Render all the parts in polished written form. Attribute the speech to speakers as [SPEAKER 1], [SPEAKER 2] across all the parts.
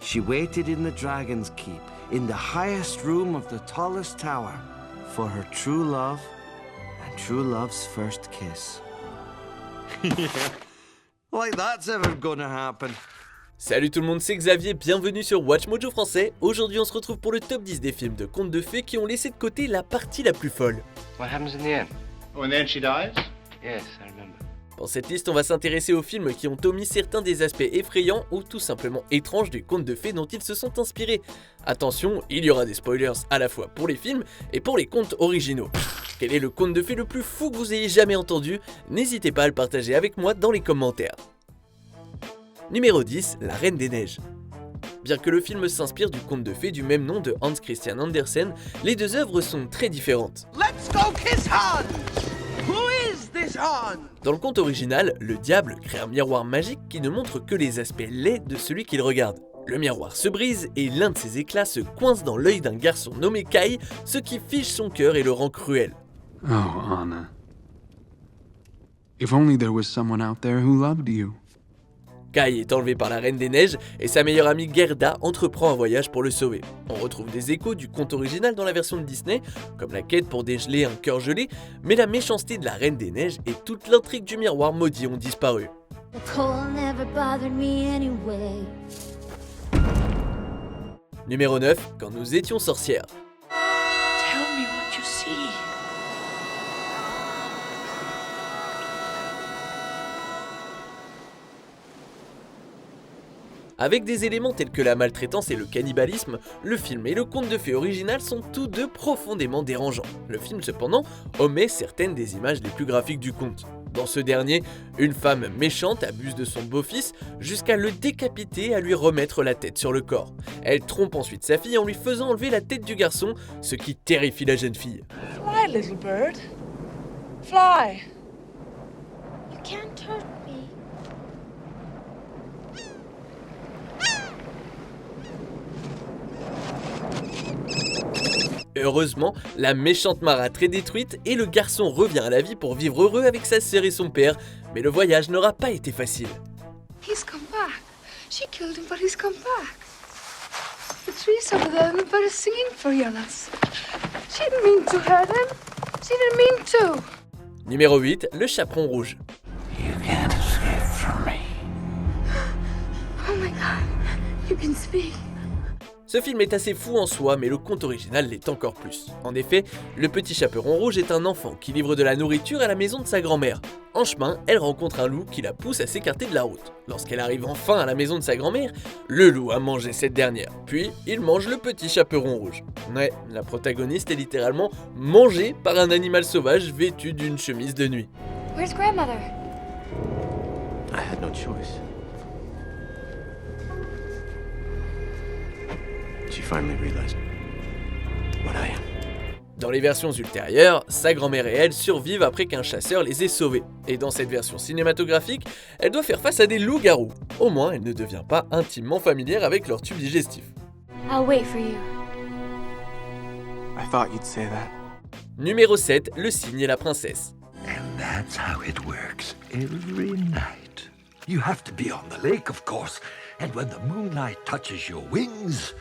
[SPEAKER 1] she waited in the dragon's keep, in the highest room of the tallest tower, for her true love and true love's first kiss. Like that's ever gonna happen.
[SPEAKER 2] Salut tout le monde, c'est Xavier, bienvenue sur Watch Mojo français. Aujourd'hui on se retrouve pour le top 10 des films de contes de fées qui ont laissé de côté la partie la plus folle.
[SPEAKER 3] What happens in the end?
[SPEAKER 4] Oh, and then she dies?
[SPEAKER 3] Yes, I remember.
[SPEAKER 2] Dans cette liste, on va s'intéresser aux films qui ont omis certains des aspects effrayants ou tout simplement étranges du conte de fées dont ils se sont inspirés. Attention, il y aura des spoilers à la fois pour les films et pour les contes originaux. Quel est le conte de fées le plus fou que vous ayez jamais entendu? N'hésitez pas à le partager avec moi dans les commentaires. Numéro 10, La Reine des Neiges. Bien que le film s'inspire du conte de fées du même nom de Hans Christian Andersen, les deux œuvres sont très différentes.
[SPEAKER 1] Let's go kiss Hans! Who is this Hans?
[SPEAKER 2] Dans le conte original, le diable crée un miroir magique qui ne montre que les aspects laids de celui qu'il regarde. Le miroir se brise et l'un de ses éclats se coince dans l'œil d'un garçon nommé Quel, ce qui fige son cœur et le rend cruel.
[SPEAKER 5] Oh, Anna. If only there was someone out there who loved you.
[SPEAKER 2] Quel est enlevé par la Reine des Neiges et sa meilleure amie Gerda entreprend un voyage pour le sauver. On retrouve des échos du conte original dans la version de Disney, comme la quête pour dégeler un cœur gelé, mais la méchanceté de la Reine des Neiges et toute l'intrigue du miroir maudit ont disparu. Numéro 9, Quand nous étions sorcières.
[SPEAKER 1] Tell me what you see.
[SPEAKER 2] Avec des éléments tels que la maltraitance et le cannibalisme, le film et le conte de fées original sont tous deux profondément dérangeants. Le film cependant omet certaines des images les plus graphiques du conte. Dans ce dernier, une femme méchante abuse de son beau-fils jusqu'à le décapiter et à lui remettre la tête sur le corps. Elle trompe ensuite sa fille en lui faisant enlever la tête du garçon, ce qui terrifie la jeune fille.
[SPEAKER 6] Fly, little bird. Fly.
[SPEAKER 7] You can't hurt me.
[SPEAKER 2] Heureusement, la méchante marâtre est détruite et le garçon revient à la vie pour vivre heureux avec sa sœur et son père, mais le voyage n'aura pas été facile.
[SPEAKER 6] He's come back. She killed him, but he's come back. The trees over there and the bird is singing for Jonas. She didn't mean to hurt him. She didn't mean to.
[SPEAKER 2] Numéro 8, Le Chaperon Rouge.
[SPEAKER 1] You can't escape from me.
[SPEAKER 6] Oh my God, you can speak.
[SPEAKER 2] Ce film est assez fou en soi, mais le conte original l'est encore plus. En effet, le petit chaperon rouge est un enfant qui livre de la nourriture à la maison de sa grand-mère. En chemin, elle rencontre un loup qui la pousse à s'écarter de la route. Lorsqu'elle arrive enfin à la maison de sa grand-mère, le loup a mangé cette dernière. Puis, il mange le petit chaperon rouge. Ouais, la protagoniste est littéralement mangée par un animal sauvage vêtu d'une chemise de nuit.
[SPEAKER 7] Where's grandmother?
[SPEAKER 3] I had no choice. She finally realized what I am.
[SPEAKER 2] Dans les versions ultérieures, sa grand-mère et elle survivent après qu'un chasseur les ait sauvés. Et dans cette version cinématographique, elle doit faire face à des loups-garous. Au moins, elle ne devient pas intimement familière avec leur tube digestif.
[SPEAKER 7] I'll wait for you.
[SPEAKER 4] I thought you'd say that.
[SPEAKER 2] Numéro 7, Le cygne et la princesse.
[SPEAKER 8] And that's how it works every night. You have to be on the lake, of course, and when the moonlight touches your wings...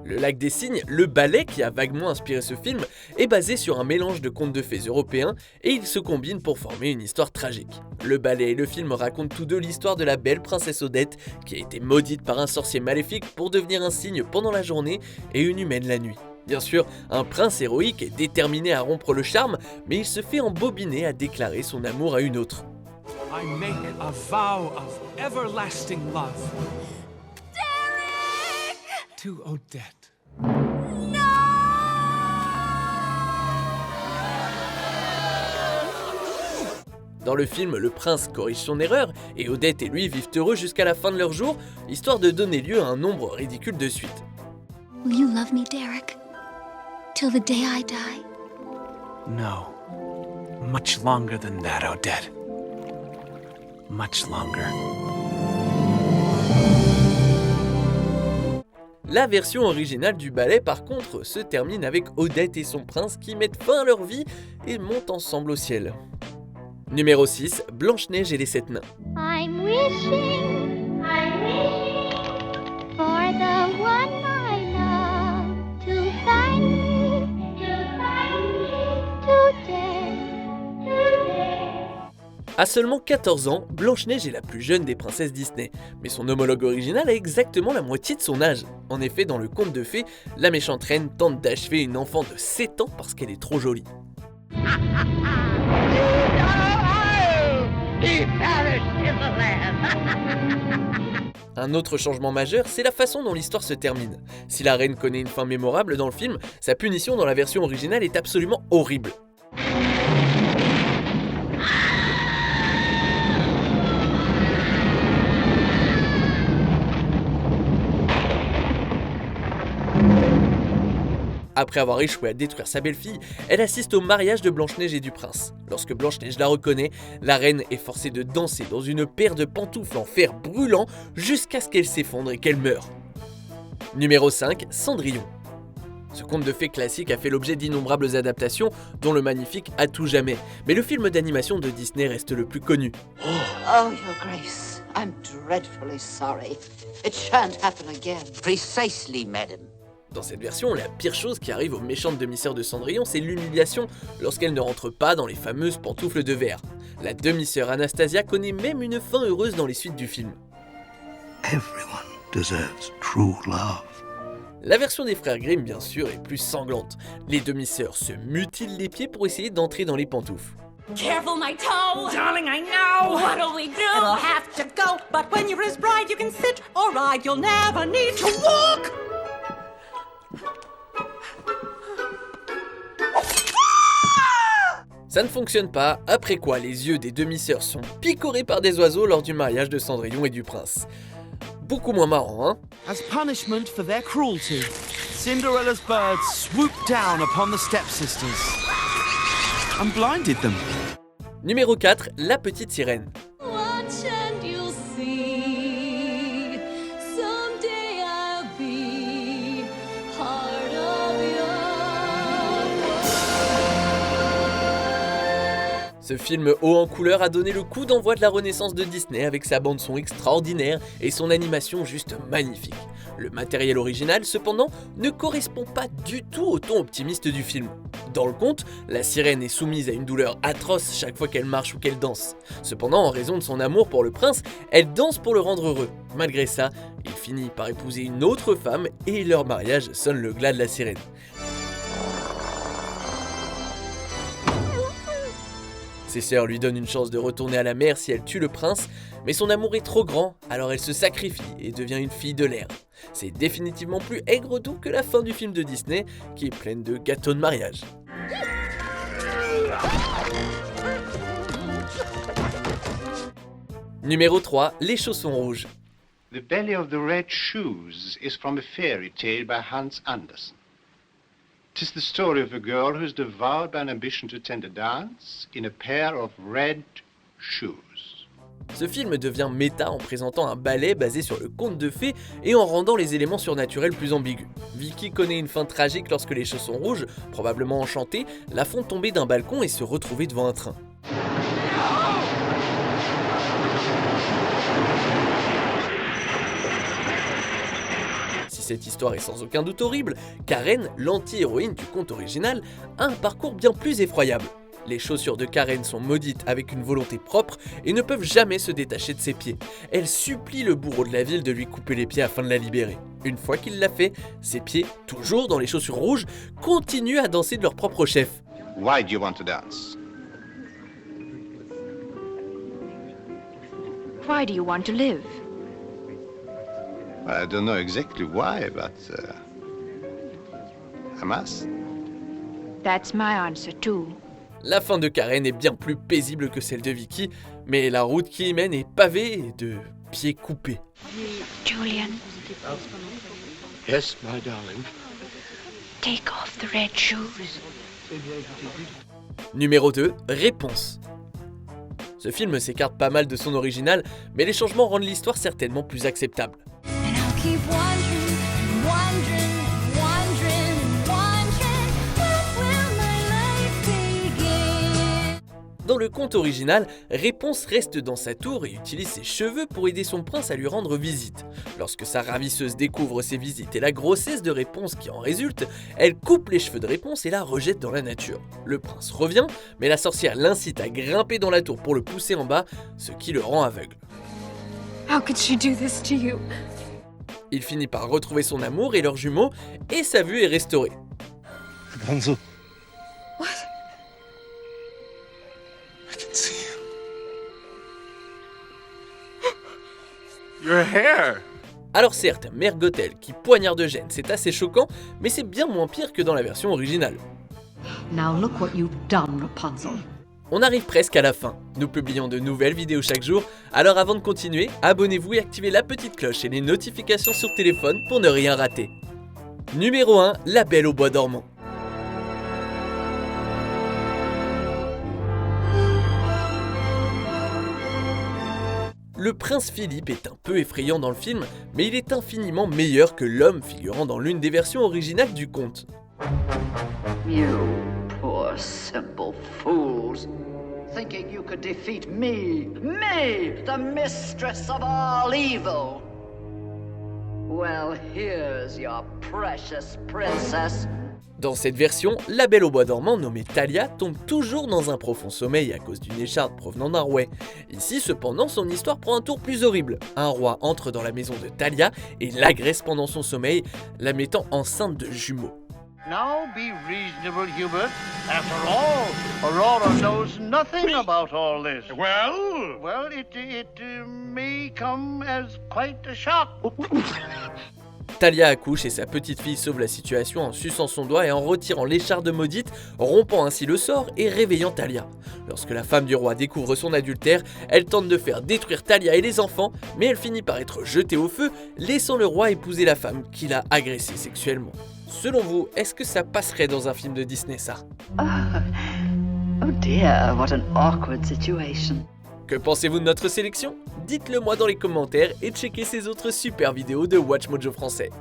[SPEAKER 2] Le lac des cygnes, le ballet qui a vaguement inspiré ce film, est basé sur un mélange de contes de fées européens et ils se combinent pour former une histoire tragique. Le ballet et le film racontent tous deux l'histoire de la belle princesse Odette qui a été maudite par un sorcier maléfique pour devenir un cygne pendant la journée et une humaine la nuit. Bien sûr, un prince héroïque est déterminé à rompre le charme, mais il se fait embobiner à déclarer son amour à une autre.
[SPEAKER 9] I make a vow of everlasting love. To Odette.
[SPEAKER 2] Dans le film, le prince corrige son erreur et Odette et lui vivent heureux jusqu'à la fin de leur jour, histoire de donner lieu à un nombre ridicule de suites.
[SPEAKER 7] Will you love me, Derek? Till the day I die?
[SPEAKER 9] No. Much longer than that, Odette. Much longer.
[SPEAKER 2] La version originale du ballet par contre se termine avec Odette et son prince qui mettent fin à leur vie et montent ensemble au ciel. Numéro 6, Blanche-Neige et les 7 nains.
[SPEAKER 7] I'm wishing for
[SPEAKER 2] À seulement 14 ans, Blanche-Neige est la plus jeune des princesses Disney, mais son homologue original a exactement la moitié de son âge. En effet, dans le conte de fées, la méchante reine tente d'achever une enfant de 7 ans parce qu'elle est trop jolie. Un autre changement majeur, c'est la façon dont l'histoire se termine. Si la reine connaît une fin mémorable dans le film, sa punition dans la version originale est absolument horrible. Après avoir échoué à détruire sa belle-fille, elle assiste au mariage de Blanche-Neige et du prince. Lorsque Blanche-Neige la reconnaît, la reine est forcée de danser dans une paire de pantoufles en fer brûlant jusqu'à ce qu'elle s'effondre et qu'elle meure. Numéro 5, Cendrillon. Ce conte de fées classique a fait l'objet d'innombrables adaptations, dont le magnifique À tout jamais. Mais le film d'animation de Disney reste le plus connu.
[SPEAKER 10] Oh, Your Grace, I'm dreadfully sorry. It shan't happen again. Precisely, madam.
[SPEAKER 2] Dans cette version, la pire chose qui arrive aux méchantes demi-sœurs de Cendrillon, c'est l'humiliation lorsqu'elles ne rentrent pas dans les fameuses pantoufles de verre. La demi-sœur Anastasia connaît même une fin heureuse dans les suites du film.
[SPEAKER 8] Everyone deserves true love.
[SPEAKER 2] La version des frères Grimm, bien sûr, est plus sanglante. Les demi-sœurs se mutilent les pieds pour essayer d'entrer dans les pantoufles.
[SPEAKER 11] Careful, my toe! Darling, I know! What'll we do? It'll have to go, but when you're his bride, you can sit or ride, you'll never need to walk!
[SPEAKER 2] Ça ne fonctionne pas, après quoi les yeux des demi-sœurs sont picorés par des oiseaux lors du mariage de Cendrillon et du prince. Beaucoup moins marrant, hein?
[SPEAKER 1] As punishment for their cruelty, Cinderella's birds swooped down upon the stepsisters and blinded them.
[SPEAKER 2] Numéro 4, La petite sirène.
[SPEAKER 11] Watch and you'll see. Someday I'll be part of your world.
[SPEAKER 2] Ce film haut en couleur a donné le coup d'envoi de la renaissance de Disney avec sa bande-son extraordinaire et son animation juste magnifique. Le matériel original, cependant, ne correspond pas du tout au ton optimiste du film. Dans le conte, la sirène est soumise à une douleur atroce chaque fois qu'elle marche ou qu'elle danse. Cependant, en raison de son amour pour le prince, elle danse pour le rendre heureux. Malgré ça, il finit par épouser une autre femme et leur mariage sonne le glas de la sirène. Ses sœurs lui donnent une chance de retourner à la mer si elle tue le prince, mais son amour est trop grand, alors elle se sacrifie et devient une fille de l'air. C'est définitivement plus aigre-doux que la fin du film de Disney, qui est pleine de gâteaux de mariage. Numéro 3, Les chaussons rouges.
[SPEAKER 4] The Belly of the Red Shoes is from a fairy tale by Hans Andersen. 'Tis the story of a girl who is devoured by an ambition to attend a dance in a pair of red shoes.
[SPEAKER 2] Ce film devient méta en présentant un ballet basé sur le conte de fées et en rendant les éléments surnaturels plus ambigus. Vicky connaît une fin tragique lorsque les chaussons rouges, probablement enchantés, la font tomber d'un balcon et se retrouver devant un train. Cette histoire est sans aucun doute horrible, car Reine, l'anti-héroïne du conte original, a un parcours bien plus effroyable. Les chaussures de Karen sont maudites avec une volonté propre et ne peuvent jamais se détacher de ses pieds. Elle supplie le bourreau de la ville de lui couper les pieds afin de la libérer. Une fois qu'il l'a fait, ses pieds, toujours dans les chaussures rouges, continuent à danser de leur propre chef.
[SPEAKER 4] Why do you want to dance?
[SPEAKER 12] Why do you want to live?
[SPEAKER 4] Well, I don't know exactly why, but I must.
[SPEAKER 12] That's my answer too.
[SPEAKER 2] La fin de Karen est bien plus paisible que celle de Vicky, mais la route qui y mène est pavée de pieds coupés.
[SPEAKER 12] Julian.
[SPEAKER 3] Yes, my darling.
[SPEAKER 12] Take off the red shoes.
[SPEAKER 2] Numéro 2, Réponse. Ce film s'écarte pas mal de son original, mais les changements rendent l'histoire certainement plus acceptable.
[SPEAKER 11] Keep wondering, wondering, wondering, wondering, when will my life begin?
[SPEAKER 2] Dans le conte original, Réponse reste dans sa tour et utilise ses cheveux pour aider son prince à lui rendre visite. Lorsque sa ravisseuse découvre ses visites et la grossesse de Réponse qui en résulte, elle coupe les cheveux de Réponse et la rejette dans la nature. Le prince revient, mais la sorcière l'incite à grimper dans la tour pour le pousser en bas, ce qui le rend aveugle.
[SPEAKER 6] How could she do this to you?
[SPEAKER 2] Il finit par retrouver son amour et leurs jumeaux, et sa vue est restaurée.
[SPEAKER 3] Rapunzel.
[SPEAKER 6] What?
[SPEAKER 3] I can see you. Your hair.
[SPEAKER 2] Alors certes, Mère Gothel qui poignarde Gênes, c'est assez choquant, mais c'est bien moins pire que dans la version originale.
[SPEAKER 10] Now look what you've done, Rapunzel.
[SPEAKER 2] On arrive presque à la fin. Nous publions de nouvelles vidéos chaque jour, alors avant de continuer, abonnez-vous et activez la petite cloche et les notifications sur téléphone pour ne rien rater. Numéro 1, La Belle au bois dormant. Le prince Philippe est un peu effrayant dans le film, mais il est infiniment meilleur que l'homme figurant dans l'une des versions originales du conte.
[SPEAKER 10] You poor simple fools, thinking you could defeat me, the mistress of all evil. Well, here's your precious princess.
[SPEAKER 2] Dans cette version, la Belle au bois dormant nommée Thalia tombe toujours dans un profond sommeil à cause d'une écharpe provenant d'un rouet. Ici cependant, son histoire prend un tour plus horrible. Un roi entre dans la maison de Thalia et l'agresse pendant son sommeil, la mettant enceinte de jumeaux.
[SPEAKER 13] Now be reasonable, Hubert. After all, Aurora knows nothing about all this. Well, it may come as quite a shock.
[SPEAKER 2] Thalia accouche et sa petite fille sauve la situation en suçant son doigt et en retirant l'écharpe maudite, rompant ainsi le sort et réveillant Thalia. Lorsque la femme du roi découvre son adultère, elle tente de faire détruire Thalia et les enfants, mais elle finit par être jetée au feu, laissant le roi épouser la femme qu'il a agressée sexuellement. Selon vous, est-ce que ça passerait dans un film de Disney ça?
[SPEAKER 10] Oh dear, what an awkward situation.
[SPEAKER 2] Que pensez-vous de notre sélection? Dites-le moi dans les commentaires et checkez ces autres super vidéos de Watch Mojo français.